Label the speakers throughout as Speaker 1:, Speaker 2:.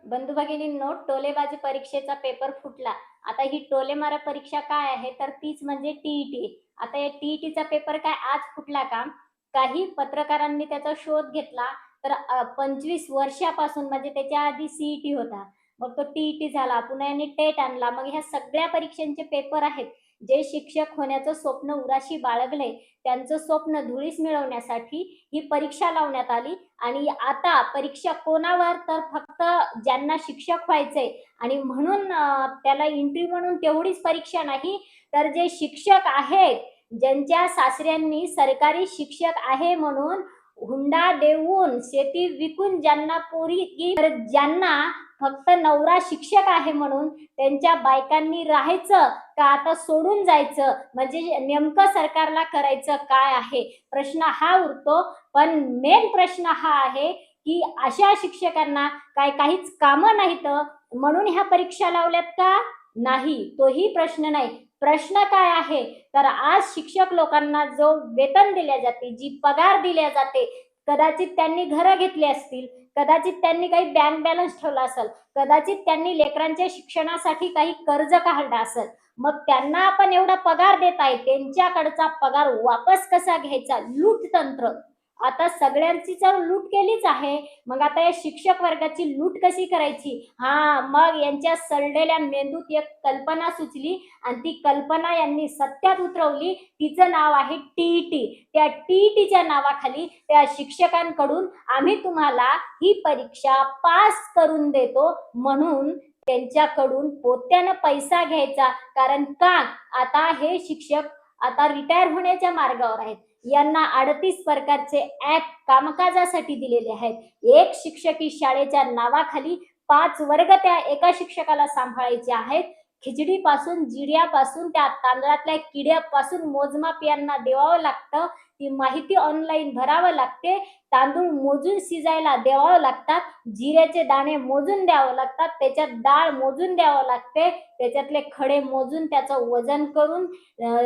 Speaker 1: बंधू भगिनींनो, टोलेबाजी परीक्षेचा पेपर फुटला. आता ही टोलेमारा परीक्षा काय आहे, तर तीच म्हणजे टी-ई-टी. आता या टी-ई-टीचा पेपर काय आज फुटला का? काही पत्रकारांनी त्याचा शोध घेतला, तर 25 वर्षापासून म्हणजे त्याच्या आधी सी होता. मग तो टी झाला, पुन्हा यांनी टेट आणला. मग ह्या सगळ्या परीक्षांचे पेपर आहेत. जे शिक्षक होण्याचं स्वप्न उराशी बाळगलंय, त्यांचं स्वप्न धुळीस मिळवण्यासाठी ही परीक्षा लावण्यात आली. आणि आता परीक्षा कोणावर, तर फक्त ज्यांना शिक्षक व्हायचंय आणि म्हणून त्याला एंट्री म्हणून तेवढीच परीक्षा नाही, तर जे शिक्षक आहेत, ज्यांच्या सासऱ्यांनी सरकारी शिक्षक आहे म्हणून हुंडा देऊन, शेती विकून ज्यांना पोरी, तर ज्यांना फक्त नवरा शिक्षक आहे म्हणून त्यांच्या बायकांनी राहायचं का आता सोडून जायचं, म्हणजे नेमकं सरकारला करायचं काय आहे? प्रश्न हा उरतो. पण मेन प्रश्न हा आहे, की अशा शिक्षकांना काय काहीच कामं नाहीत म्हणून ह्या परीक्षा लावल्यात का? नाही, तोही प्रश्न नाही. प्रश्न काय आहे, तर आज शिक्षक लोकांना जो वेतन दिल्या जाते, जी पगार दिल्या जाते, कदाचित त्यांनी घरं घेतली असतील, कदाचित त्यांनी काही बँक बॅलन्स ठेवला असेल, कदाचित त्यांनी लेकरांच्या शिक्षणासाठी काही कर्ज काढलं असेल. मग त्यांना आपण एवढा पगार देत आहे, त्यांच्याकडचा पगार वापस कसा घ्यायचा? लूट तंत्र. आता सगळ्यांची तर लूट केलीच आहे. मग आता या शिक्षक वर्गाची लूट कशी करायची? मग यांच्या सडलेल्या मेंदूत एक कल्पना सुचली आणि ती कल्पना यांनी सत्यात उतरवली. तिचं नाव आहे टी त्या टी नावाखाली त्या शिक्षकांकडून आम्ही तुम्हाला ही परीक्षा पास करून देतो म्हणून त्यांच्याकडून पोत्यानं पैसा घ्यायचा. कारण का? आता हे शिक्षक आता रिटायर होण्याच्या मार्गावर आहेत. यांना 38 प्रकारचे ऍक्ट कामकाजासाठी दिलेले आहेत. एक शिक्षकी शाळेच्या नावाखाली 5 वर्ग त्या एका शिक्षकाला सांभाळायचे आहेत. खिचडीपासून, जिऱ्यापासून, त्या तांदळातल्या किड्यापासून मोजमाप यांना द्यावं लागतं. ती माहिती ऑनलाईन भरावं लागते. तांदूळ मोजून शिजायला द्यावं लागतात. जिऱ्याचे दाणे मोजून द्यावं लागतात. त्याच्यात डाळ मोजून द्यावं लागते. त्याच्यातले खडे मोजून त्याचं वजन करून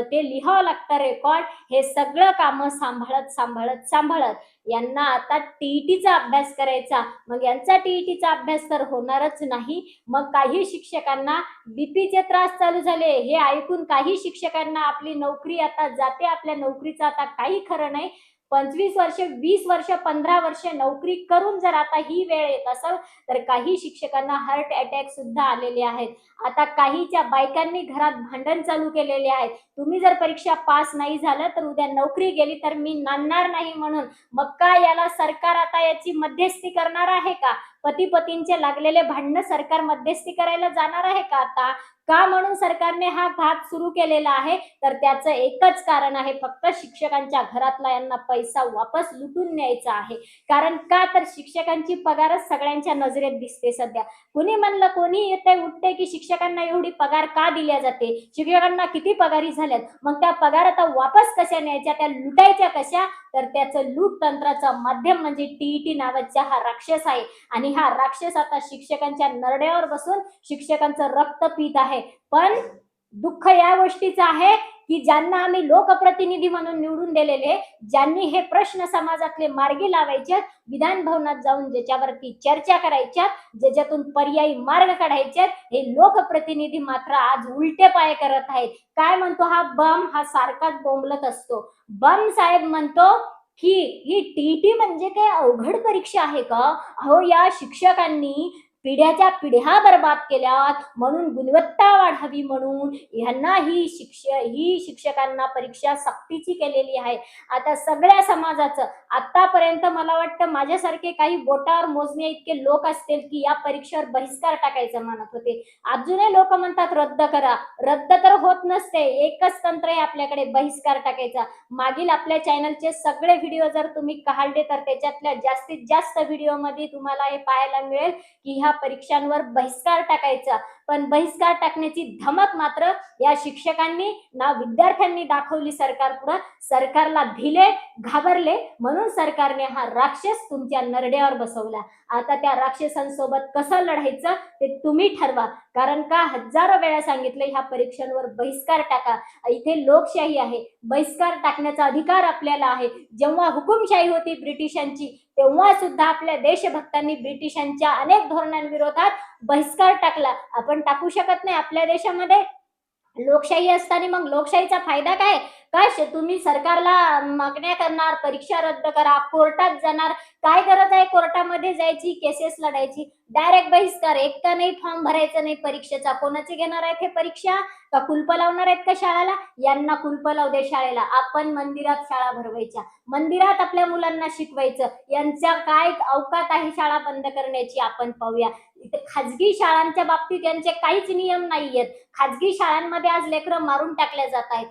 Speaker 1: ते लिहावं लागतं रेकॉर्ड. हे सगळं कामं सांभाळत यांना आता टीईटीचा अभ्यास करायचा. मग यांचा टीईटीचा अभ्यास तर होणारच नाही. मग काही शिक्षकांना बीपीचे त्रास चालू झाले. हे ऐकून काही शिक्षकांना आपली नोकरी आता जाते, आपल्या नोकरीचं आता काही खरं नाही. 25 वर्ष, 20 वर्ष, 15 वर्ष नोकरी करून जर आता ही वेळ येत असेल, तर काही शिक्षकांना हार्ट अटॅक सुद्धा आलेले आहेत. आता काहीच्या बायकांनी घरात भांडण चालू केलेले आहेत. तुम्ही जर परीक्षा पास नाही झालं, तर उद्या नोकरी गेली तर मी नांदणार नाही म्हणून. मग काय याला सरकार आता याची मध्यस्थी करणार आहे का? पती-पतींचे लागलेले भांडणं सरकार मध्यस्थी करायला जाणार आहे का आता? का म्हणून सरकारने हा घात सुरू केलेला आहे? तर त्याचं एकच कारण आहे, फक्त शिक्षकांच्या घरातला यांना पैसा वापस लुटून न्यायचा आहे. कारण का? तर शिक्षकांची पगारच सगळ्यांच्या नजरेत दिसते सध्या. कोणी म्हणलं, कोणी येते उठते, की शिक्षकांना एवढी पगार का दिल्या जाते? शिक्षकांना किती पगारी झाल्यात? मग त्या पगार आता वापस कशा न्यायच्या? त्या लुटायच्या कशा? तर त्याचं लूट तंत्राचं माध्यम म्हणजे टी नावाचा हा राक्षस आहे. आणि हा राक्षस आता शिक्षकांच्या नरड्यावर बसून शिक्षकांचं रक्त पीत आहे. पण दुःख या गोष्टीचं आहे, की ज्यांना आम्ही लोकप्रतिनिधी म्हणून निवडून दिलेले, ज्यांनी हे प्रश्न समाजातले मार्गी लावायचे, विधान भवनात जाऊन ज्याच्यावरती चर्चा करायच्या, ज्याच्यातून पर्यायी मार्ग काढायचे, हे लोकप्रतिनिधी मात्र आज उलटे पाय करत आहेत. काय म्हणतो हा बम? हा सारखाच बोंबलत असतो. बम साहेब म्हणतो, की ही टीटी म्हणजे काय अवघड परीक्षा आहे का? अहो, या शिक्षकांनी पिढ्याच्या पिढ्या बर्बाद केल्या, म्हणून गुणवत्ता वाढावी म्हणून ह्यांना ही शिक्षकांना परीक्षा सक्तीची केलेली आहे. आता सगळ्या समाजाचं आतापर्यंत मला वाटतं माझ्यासारखे काही बोटावर मोजणे इतके लोक असतील, की या परीक्षेवर बहिष्कार टाकायचं म्हणत होते. अजूनही लोक म्हणतात रद्द करा. रद्द तर होत नसते. एकच तंत्र आहे आपल्याकडे, बहिष्कार टाकायचा. मागील आपल्या चॅनलचे सगळे व्हिडिओ जर तुम्ही काढले, तर त्याच्यातल्या जास्तीत जास्त व्हिडिओमध्ये तुम्हाला हे पाहायला मिळेल, की ह्या परीक्षांवर बहिष्कार टाकायचा. पण बहिष्कार टाकण्याची धमक मात्र या शिक्षकांनी ना विद्यार्थ्यांनी दाखवली सरकारपुढं. सरकारला भिले, घाबरले, म्हणून सरकारने हा राक्षस तुमच्या नरड्यावर बसवला. आता त्या राक्षसांसोबत कसं लढायचं ते तुम्ही ठरवा. कारण का हजारो वेळा सांगितलं, ह्या परीक्षांवर बहिष्कार टाका. इथे लोकशाही आहे, बहिष्कार टाकण्याचा अधिकार आपल्याला आहे. जेव्हा हुकुमशाही होती ब्रिटिशांची, तेव्हा सुद्धा आपल्या देशभक्तांनी ब्रिटिशांच्या अनेक धोरणांविरोधात बहिष्कार टाकला. आपण टाकू शकत नाही आपल्या देशामध्ये लोकशाही असताना. मग लोकशाहीचा फायदा काय? काय तुम्ही सरकारला मागण्या करणार, परीक्षा रद्द करा, कोर्टात जाणार. काय गरज आहे कोर्टामध्ये जायची, केसेस लढायची? डायरेक्ट बहिष्कार. एक तर नाही फॉर्म भरायचा नाही परीक्षेचा. कोणाचे घेणार आहेत हे परीक्षा? का कुलप लावणार आहेत का शाळेला? यांना कुलप लावू दे शाळेला. आपण मंदिरात शाळा भरवायच्या, मंदिरात आपल्या मुलांना शिकवायचं. यांच्या काय अवकात आहे शाळा बंद करण्याची आपण पाहूया. इथे खाजगी शाळांच्या बाबतीत यांचे काहीच नियम नाहीयेत. खाजगी शाळांमध्ये आज लेकरं मारून टाकल्या जात आहेत.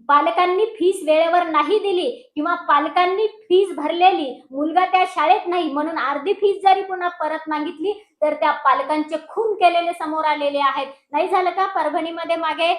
Speaker 1: पालकांनी फीस वेळेवर नाही दिली किंवा पालकांनी फीस भरलेली, मुलगा त्या शाळेत नाही म्हणून अर्धी फीस जरी पुन्हा परत मागितली तर त्या पालकांचे खून केलेले समोर आलेले आहेत. नाही झालं का परभणीमध्ये मागे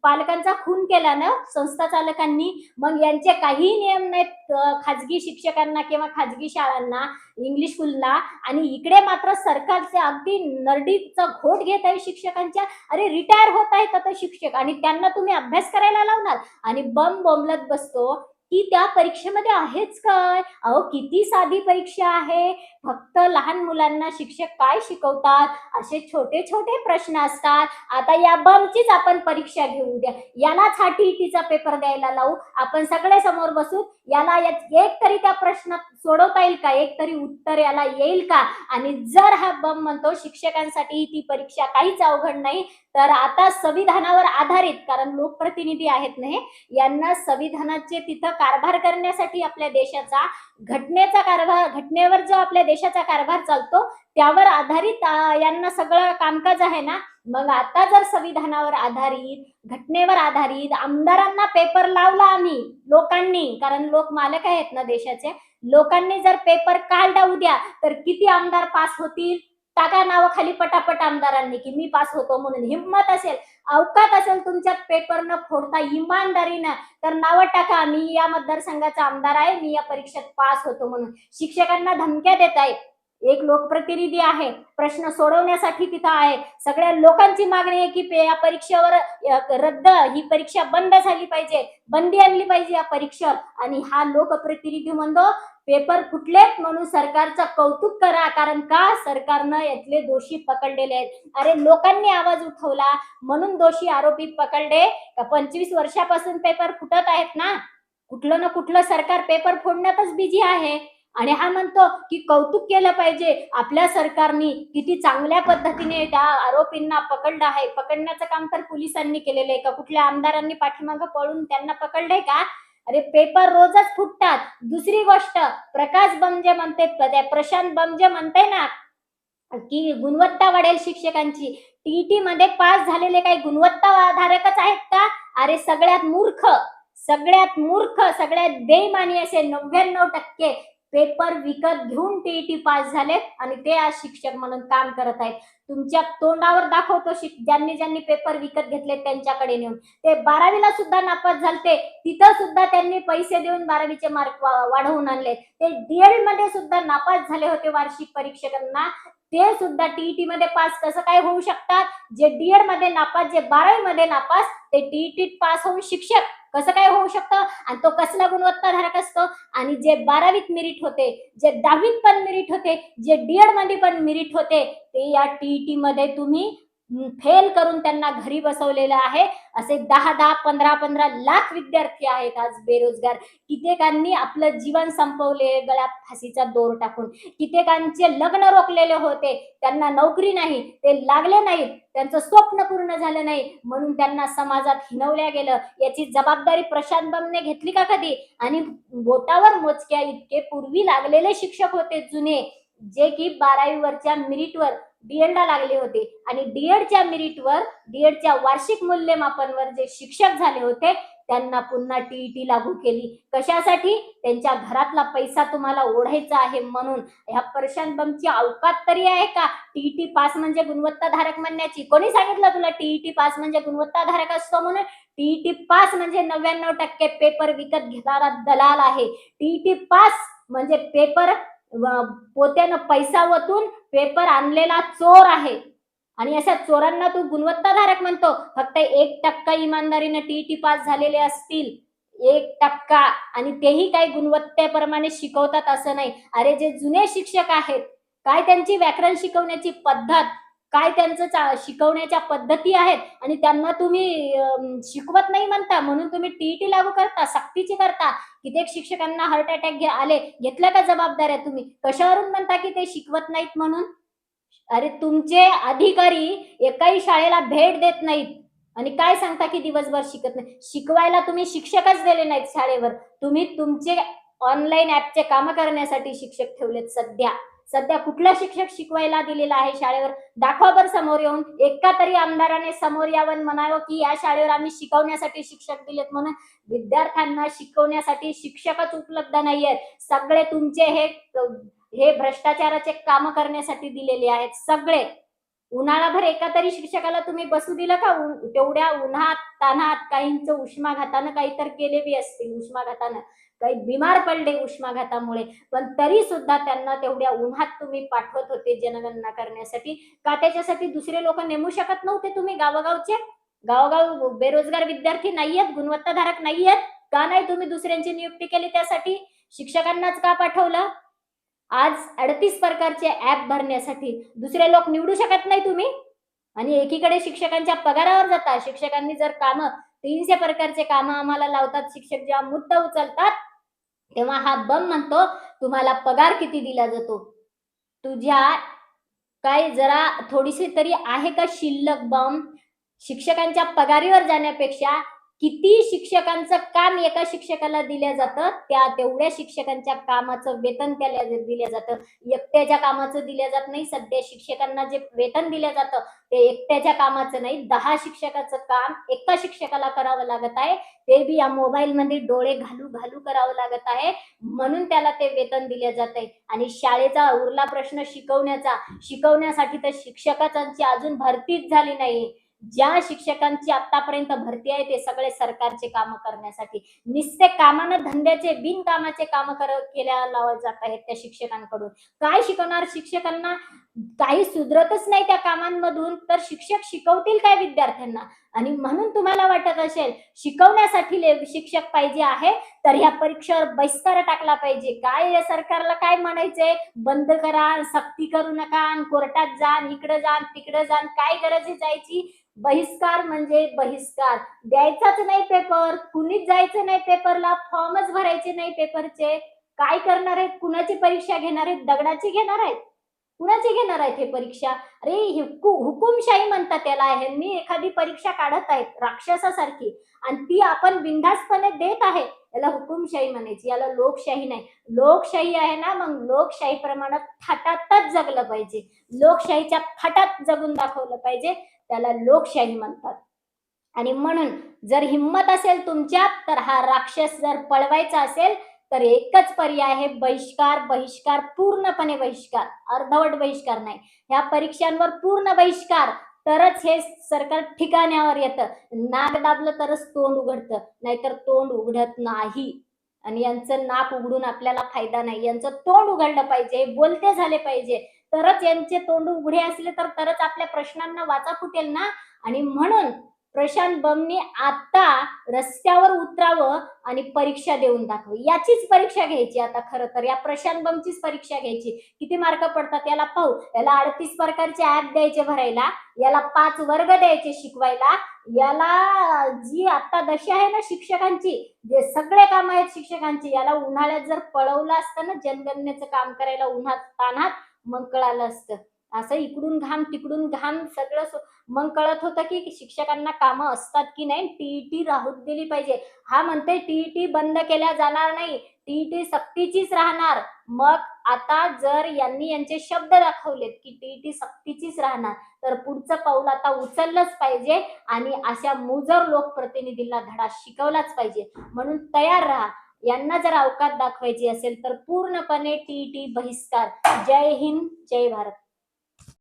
Speaker 1: पालकांचा खून केला ना संस्था चालकांनी? मग यांचे काही नियम नाहीत खाजगी शिक्षकांना किंवा खाजगी शाळांना, इंग्लिश स्कूलला. आणि इकडे मात्र सरकारचे अगदी नरडीचा घोट घेत आहे शिक्षकांच्या. अरे रिटायर होत आहेत आता शिक्षक आणि त्यांना तुम्ही अभ्यास करायला लावणार आणि बोंबलत बसतो की त्या परीक्षेमध्ये आहेच काय? अहो किती साधी परीक्षा आहे. फक्त लहान मुलांना शिक्षक काय शिकवतात असे छोटे छोटे प्रश्न असतात. आता या बमचीच आपण परीक्षा घेऊ द्या, यालाच हा टीईटीचा पेपर द्यायला लावू. आपण सगळे समोर बसू, याला एक तरी त्या प्रश्नात सोडवता येईल का? एक तरी उत्तर याला येईल का? आणि जर हा बम म्हणतो शिक्षकांसाठी ती परीक्षा काहीच अवघड नाही, तर आता संविधानावर आधारित, कारण लोकप्रतिनिधी आहेत ना हे, यांना संविधानाचे तिथं कारभार करण्यासाठी आपल्या देशाचा घटनेचा कारभार, घटनेवर जो आपल्या देशाचा कारभार चालतो त्यावर आधारित यांना सगळं कामकाज आहे ना. मग आता जर संविधानावर आधारित, घटनेवर आधारित आमदारांना पेपर लावला आम्ही लोकांनी, कारण लोक मालक आहेत ना देशाचे, लोकांनी जर पेपर काढला उद्या तर किती आमदार पास होतील? टाका नाव खाली पटापट आमदारांनी की मी पास होतो म्हणून. हिम्मत असेल, अवकात असेल तुमच्यात पेपर न फोडता इमानदारीनं, तर नावं टाका मी या मतदारसंघाचा आमदार आहे, मी या परीक्षेत पास होतो म्हणून. शिक्षकांना धमक्या देत आहे. एक लोकप्रतिनिधी आहे, प्रश्न सोडवण्यासाठी तिथं आहे. सगळ्या लोकांची मागणी आहे की या परीक्षेवर रद्द, ही परीक्षा बंद झाली पाहिजे, बंदी आणली पाहिजे या परीक्षेवर. आणि हा लोकप्रतिनिधी म्हणतो पेपर फुटलेत म्हणून सरकारचं कौतुक करा, कारण का सरकारनं यातले दोषी पकडलेले आहेत. अरे लोकांनी आवाज उठवला म्हणून दोषी आरोपी पकडले का? 25 वर्षापासून पेपर फुटत आहेत ना. कुठलं ना कुठलं सरकार पेपर फोडण्यातच बिझी आहे. आणि हा म्हणतो की कौतुक केलं पाहिजे आपल्या सरकारने, किती चांगल्या पद्धतीने त्या आरोपींना पकडलं आहे. पकडण्याचं काम तर पोलिसांनी केलेलं आहे का? कुठल्या आमदारांनी पाठीमागं पळून त्यांना पकडलंय का? अरे पेपर रोजच फुटतात. दुसरी गोष्ट, प्रकाश बंजे म्हणते, प्रशांत बंजे म्हणते ना की गुणवत्ता वाढेल शिक्षकांची. टीईटी मध्ये पास झालेले काही गुणवत्ताधारकच आहेत का? अरे सगळ्यात मूर्ख, सगळ्यात बेईमानी असे 99% पेपर विकत घेऊन टीईटी पास झालेत आणि ते आज शिक्षक म्हणून काम करत आहेत. तुमच्या तोंडावर दाखवतो ज्यांनी ज्यांनी पेपर विकत घेतले त्यांच्याकडे नेऊन. ते 12वीला सुद्धा नापास झालते, तिथं सुद्धा त्यांनी पैसे देऊन 12वीचे मार्क वाढवून आणले. ते डीएड मध्ये सुद्धा नापास झाले होते वार्षिक परीक्षकांना, ते सुद्धा टीईटी मध्ये पास कसं काय होऊ शकतात? जे डीएड मध्ये नापास, जे 12वी मध्ये नापास, ते टीईटी पास होऊन शिक्षक कसं काय होऊ शकतं? आणि तो कसला गुणवत्ताधारक असतो? आणि जे 12वीत मेरिट होते, जे 10वीत पण मेरिट होते, जे डीएड मध्ये पण मेरिट होते, ते या टीईटी मध्ये तुम्ही फेल करून त्यांना घरी बसवलेलं आहे. असे 10-10, 15-15 लाख विद्यार्थी आहेत आज बेरोजगार. कित्येकांनी आपलं जीवन संपवले गळ्यात फाशीचा दोर टाकून. कित्येकांचे लग्न रोखलेले होते, त्यांना नोकरी नाही, ते लागले नाहीत, त्यांचं स्वप्न पूर्ण झालं नाही म्हणून त्यांना समाजात हिणवल्या गेलं. याची जबाबदारी प्रशांत बमने घेतली का कधी? आणि बोटावर मोजक्या इतके पूर्वी लागलेले शिक्षक होते जुने, जे की 12वी वरच्या मेरिटवर डीएडला लागले होते आणि डीएडच्या मेरिटवर, डीएडच्या वार्षिक मूल्यमापनवर जे शिक्षक झाले होते त्यांना पुन्हा टीईटी लागू केली. कशासाठी? त्यांच्या घरातला पैसा तुम्हाला ओढायचा आहे म्हणून. ह्या प्रशांत बमची अवकात तरी आहे का टीईटी पास म्हणजे गुणवत्ताधारक म्हणण्याची? कोणी सांगितलं तुला टीईटी पास म्हणजे गुणवत्ताधारक असतो म्हणून? टीईटी पास म्हणजे 99% पेपर विकत घेणारा दलाल आहे. टीईटी पास म्हणजे पेपर पोत्यानं पैसा वतून पेपर आणलेला चोर आहे. आणि अशा चोरांना तू गुणवत्ताधारक म्हणतो? फक्त 1% इमानदारीने टीईटी पास झालेले असतील, 1% आणि तेही काही गुणवत्तेप्रमाणे शिकवतात असं नाही. अरे जे जुने शिक्षक आहेत, काय त्यांची व्याकरण शिकवण्याची पद्धत, काय त्यांचं शिकवण्याच्या पद्धती आहेत आणि त्यांना तुम्ही शिकवत नाही म्हणता म्हणून तुम्ही टी लागू करता, सक्तीची करता. कित्येक शिक्षकांना हार्ट अटॅक आले. घेतल्या का जबाबदाऱ्या तुम्ही? कशावरून म्हणता की ते शिकवत नाहीत म्हणून? अरे तुमचे अधिकारी एकाही शाळेला भेट देत नाहीत आणि काय सांगता की दिवसभर शिकत नाही. शिकवायला तुम्ही शिक्षकच दिले नाहीत शाळेवर. तुम्ही तुमचे ऑनलाईन ॲपचे कामं करण्यासाठी शिक्षक ठेवलेत सध्या. सध्या कुठला शिक्षक शिकवायला दिलेला आहे शाळेवर? दाखवा बरं समोर येऊन. एका तरी आमदाराने समोर यावं म्हणावं की या शाळेवर आम्ही शिकवण्यासाठी शिक्षक दिलेत म्हणून. विद्यार्थ्यांना शिकवण्यासाठी शिक्षकच उपलब्ध नाहीयेत. सगळे तुमचे हे भ्रष्टाचाराचे काम करण्यासाठी दिलेले आहेत सगळे. उन्हाळाभर एका तरी शिक्षकाला तुम्ही बसू दिलं का? तेवढ्या उन्हात तान्हात काहींचं उष्माघातानं काहीतरी केले बी असतील उष्माघातानं. काही बिमार पडले उष्माघातामुळे. पण तरी सुद्धा त्यांना तेवढ्या उन्हात तुम्ही पाठवत होते जनगणना करण्यासाठी. का त्याच्यासाठी दुसरे लोक नेमू शकत नव्हते तुम्ही गावोगावचे? गावोगाव बेरोजगार विद्यार्थी नाहीयेत, गुणवत्ताधारक नाहीयेत? का नाही तुम्ही दुसऱ्यांची नियुक्ती केली त्यासाठी? शिक्षकांनाच का पाठवलं? आज 38 प्रकारचे ॲप भरण्यासाठी दुसरे लोक निवडू शकत नाही तुम्ही? आणि एकीकडे शिक्षकांच्या पगारावर जाता. शिक्षकांनी जर कामं 300 प्रकारचे कामं आम्हाला लावतात. शिक्षक जेव्हा मुद्दा उचलतात, तेव्हा हा बम म्हणतो, "तुम्हाला पगार किती दिला जातो?" तुझ्या काय जरा थोडीशी तरी आहे का शिल्लक बॉम्ब? शिक्षकांच्या पगारीवर जाण्यापेक्षा किती शिक्षकांचं काम एका शिक्षकाला दिलं जातं, त्या तेवढ्या शिक्षकांच्या कामाचं वेतन त्याला दिलं जातं. एकट्याच्या कामाचं दिलं जात नाही. सध्या शिक्षकांना जे वेतन दिलं जातं, ते एकट्याच्या कामाचं नाही, 10 शिक्षकाचं काम एका शिक्षकाला करावं लागत आहे. ते बी या मोबाईलमध्ये डोळे घालू करावं लागत आहे. म्हणून त्याला ते वेतन दिलं जातंय. आणि शाळेचा उरला प्रश्न शिकवण्याचा. शिकवण्यासाठी तर शिक्षकांची अजून भरतीच झाली नाही. ज्या शिक्षकांची आतापर्यंत भरती आहे ते सगळे सरकारचे काम करण्यासाठी. नुसते कामानं धंद्याचे बिनकामाचे काम केल्या लावत जात आहेत त्या शिक्षकांकडून. काय शिकवणार शिक्षकांना? काही सुधरतच नाही त्या कामांमधून, तर शिक्षक शिकवतील काय विद्यार्थ्यांना? आणि म्हणून तुम्हाला वाटत असेल शिकवण्यासाठी शिक्षक पाहिजे आहे, तर ह्या परीक्षेवर बहिष्कार टाकला पाहिजे. काय या सरकारला काय म्हणायचंय? बंद करा, सक्ती करू नका, कोर्टात जा, इकडं जा, तिकडं जा. काय गरज आहे जायची? बहिष्कार म्हणजे बहिष्कार. द्यायचाच नाही पेपर, कुणीच जायचं नाही पेपरला, फॉर्मच भरायचे नाही पेपरचे. काय करणार आहेत? कुणाची परीक्षा घेणार आहेत? दगडाची घेणार आहेत? कुणाची घेणार आहेत हे परीक्षा? अरे हुकुमशाही म्हणतात त्याला. ह्यांनी एखादी परीक्षा काढत आहेत राक्षसासारखी आणि ती आपण बिनधास्तपणे देत आहे. याला हुकुमशाही म्हणायची, याला लोकशाही नाही. लोकशाही आहे ना, मग लोकशाही प्रमाणात थाटातच जगलं पाहिजे. लोकशाहीच्या थाटात जगून दाखवलं पाहिजे. त्याला लोकशाही म्हणतात. आणि म्हणून जर हिंमत असेल तुमच्यात, तर हा राक्षस जर पळवायचा असेल, तर एकच पर्याय आहे बहिष्कार, बहिष्कार, पूर्णपणे बहिष्कार. अर्धवट बहिष्कार नाही. ह्या परीक्षांवर पूर्ण बहिष्कार. तरच हे सरकार ठिकाण्यावर येतं. नाक दाबलं तरच तोंड उघडतं, नाहीतर तोंड उघडत नाही. आणि यांचं नाक उघडून आपल्याला फायदा नाही. यांचं तोंड उघडलं पाहिजे, बोलते झाले पाहिजे. तरच यांचे तोंड उघडे असले तरच आपल्या प्रश्नांना वाचा फुटेल ना. आणि म्हणून प्रशांत बमनी आता रस्त्यावर उतरावं आणि परीक्षा देऊन दाखवावी. याचीच परीक्षा घ्यायची आता. खरं तर या प्रशांत बमचीच परीक्षा घ्यायची. किती मार्क पडतात याला पाहू. याला 38 प्रकारचे ऍप द्यायचे भरायला, याला 5 वर्ग द्यायचे शिकवायला, याला जी आता दशा आहे ना शिक्षकांची, जे सगळे काम आहेत शिक्षकांची, याला उन्हाळ्यात जर पळवलं असतं ना जनगणनेचं काम करायला उन्हात तान्हात, मग कळालं असतं. असं इकडून घाम तिकडून घाम सगळं मग कळत होतं की शिक्षकांना कामं असतात की नाही. टीईटी राहू दिली पाहिजे. हा म्हणते टीईटी बंद केल्या जाणार नाही, टीईटी सक्तीचीच राहणार. मग आता जर यांनी यांचे शब्द दाखवलेत की टीईटी सक्तीचीच राहणार, तर पुढचं पाऊल आता उचललंच पाहिजे आणि अशा मुजोर लोकप्रतिनिधींना धडा शिकवलाच पाहिजे. म्हणून तयार राहा. यांना जर अवकात दाखवायची असेल तर पूर्णपणे टीईटी बहिष्कार. जय हिंद, जय भारत.